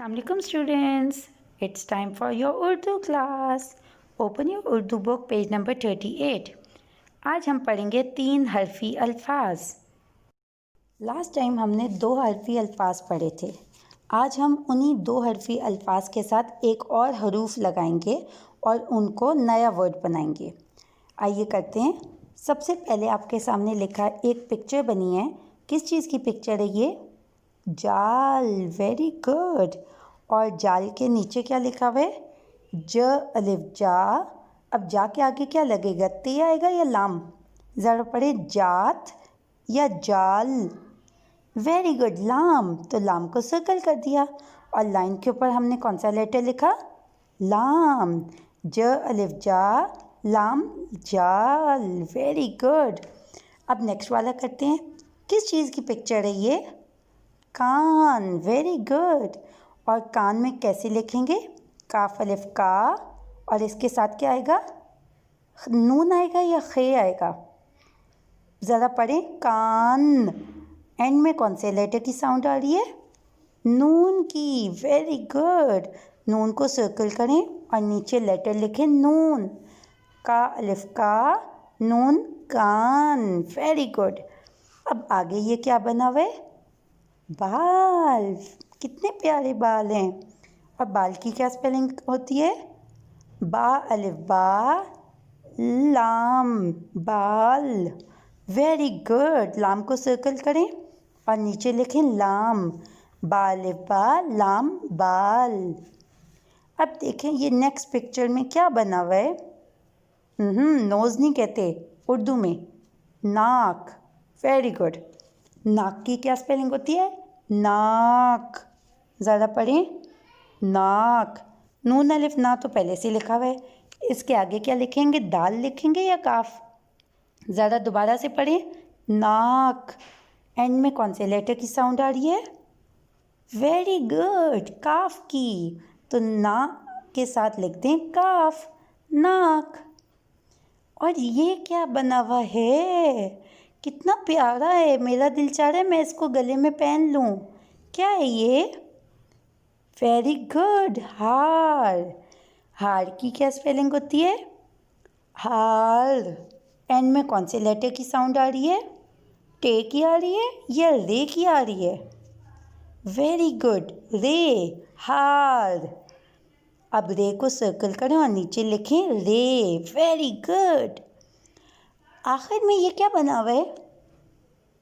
Assalamualaikum students, it's time for your Urdu class. Open your Urdu book page number 38. आज हम पढ़ेंगे 3 हरफी अल्फाज। Last time हमने 2 हरफी अल्फाज पढ़े थे। आज हम उन्हीं 2 हरफी अल्फाज के साथ एक और हरूफ लगाएंगे और उनको नया वर्ड बनाएंगे। आइए करते हैं। सबसे पहले आपके सामने लिखा एक पिक्चर बनी है। किस चीज़ की पिक्चर है ये? जाल। Very good. और जाल के नीचे क्या लिखा हुआ है? ज अलिफ जा। अब जा के आगे क्या लगेगा? ते आएगा या लाम? ज़रा पढ़े, जात या जाल? वेरी गुड, लाम। तो लाम को सर्कल कर दिया और लाइन के ऊपर हमने कौन सा लेटर लिखा? लाम। ज अलिफ जा, लाम, जाल। Very good. अब नेक्स्ट वाला करते हैं। किस चीज़ की पिक्चर है ये? कान। Very good. और कान में कैसे लिखेंगे? काफ अलिफ का, और इसके साथ क्या आएगा? नून आएगा या खे आएगा? ज़रा पढ़ें, कान। एंड में कौन से लेटर की साउंड आ रही है? नून की। Very good. नून को सर्कल करें और नीचे लेटर लिखें नून। का अलिफ का, नून, कान। Very good. अब आगे ये क्या बना हुआ है? बाल। कितने प्यारे बाल हैं। और बाल की क्या स्पेलिंग होती है? बा अलिफ बा, लाम, बाल। Very good. लाम को सर्कल करें और नीचे लिखें लाम। बा अलिफ बा, लाम, बाल। अब देखें ये नेक्स्ट पिक्चर में क्या बना हुआ है? नोज़ नहीं कहते उर्दू में, नाक। Very good. नाक की क्या स्पेलिंग होती है? नाक। ज़्यादा पढ़ें, नाक। नून अलिफ ना तो पहले से लिखा हुआ है। इसके आगे क्या लिखेंगे? दाल लिखेंगे या काफ? ज़्यादा दोबारा से पढ़ें, नाक। एंड में कौन से लेटर की साउंड आ रही है? वेरी गुड, काफ की। तो ना के साथ लिखते हैं काफ, नाक। और ये क्या बना हुआ है? कितना प्यारा है। मेरा दिल चाह रहा है मैं इसको गले में पहन लूँ। क्या है ये? वेरी गुड, हार। हार की क्या स्पेलिंग होती है? हार। एंड में कौन से लेटर की साउंड आ रही है? टे की आ रही है या रे की आ रही है? वेरी गुड, रे, हार। अब रे को सर्कल करें और नीचे लिखें रे। Very good. आखिर में ये क्या बना हुआ है?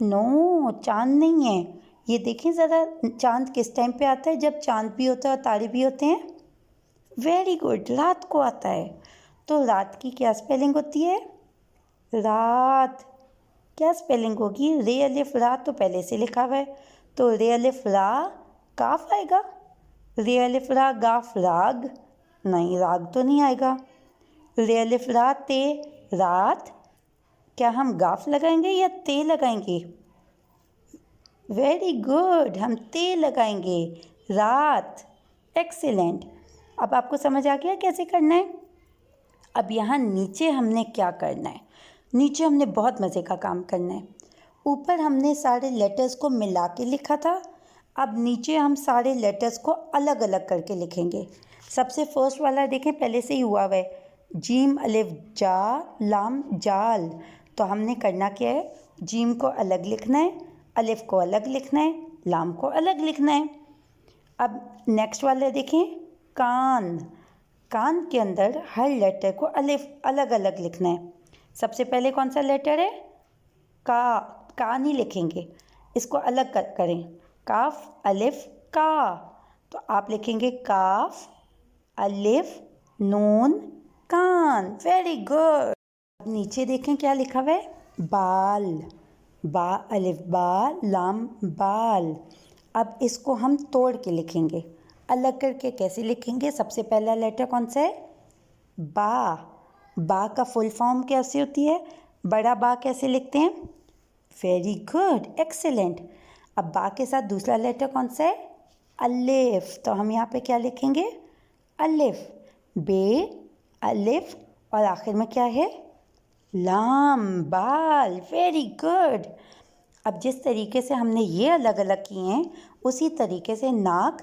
नो, चांद नहीं है। ये देखें ज़रा, चांद किस टाइम पे आता है? जब चांद भी होता है और तारे भी होते हैं। वेरी गुड, रात को आता है। तो रात की क्या स्पेलिंग होती है? रात। क्या स्पेलिंग होगी? रे अलिफ रा तो पहले से लिखा हुआ है, तो रे अलिफ रा काफ आएगा। रे अलिफ रा गाफ राग? नहीं, राग तो नहीं आएगा। रे अलिफ रा ते रात? क्या हम गाफ लगाएंगे या ते लगाएंगे? वेरी गुड, हम ते लगाएंगे, रात। एक्सीलेंट। अब आपको समझ आ गया कैसे करना है? अब यहाँ नीचे हमने क्या करना है? नीचे हमने बहुत मज़े का काम करना है। ऊपर हमने सारे लेटर्स को मिला के लिखा था। अब नीचे हम सारे लेटर्स को अलग अलग करके लिखेंगे। सबसे फर्स्ट वाला देखें, पहले से ही हुआ हुआ है, जीम अलिफ जा, लाम, जाल। तो हमने करना क्या है? जीम को अलग लिखना है, अलिफ को अलग लिखना है, लाम को अलग लिखना है। अब नेक्स्ट वाला देखें, कान। कान के अंदर हर लेटर को अलिफ अलग अलग लिखना है। सबसे पहले कौन सा लेटर है? का नहीं लिखेंगे, इसको अलग करें। काफ अलिफ का। तो आप लिखेंगे काफ अलिफ नून कान। Very good. अब नीचे देखें क्या लिखा हुआ है? बाल। बा अलिफ बा, लाम, बाल। अब इसको हम तोड़ के लिखेंगे। अलग करके कैसे लिखेंगे? सबसे पहला लेटर कौन सा है? बा। बा का फुल फॉर्म कैसे होती है? बड़ा बा कैसे लिखते हैं? Very good, excellent. अब बा के साथ दूसरा लेटर कौन सा है? अलिफ। तो हम यहाँ पे क्या लिखेंगे? अलिफ। बे, अलिफ, और आखिर में क्या है? लाम, बाल। Very good. अब जिस तरीके से हमने ये अलग अलग किए हैं, उसी तरीके से नाक,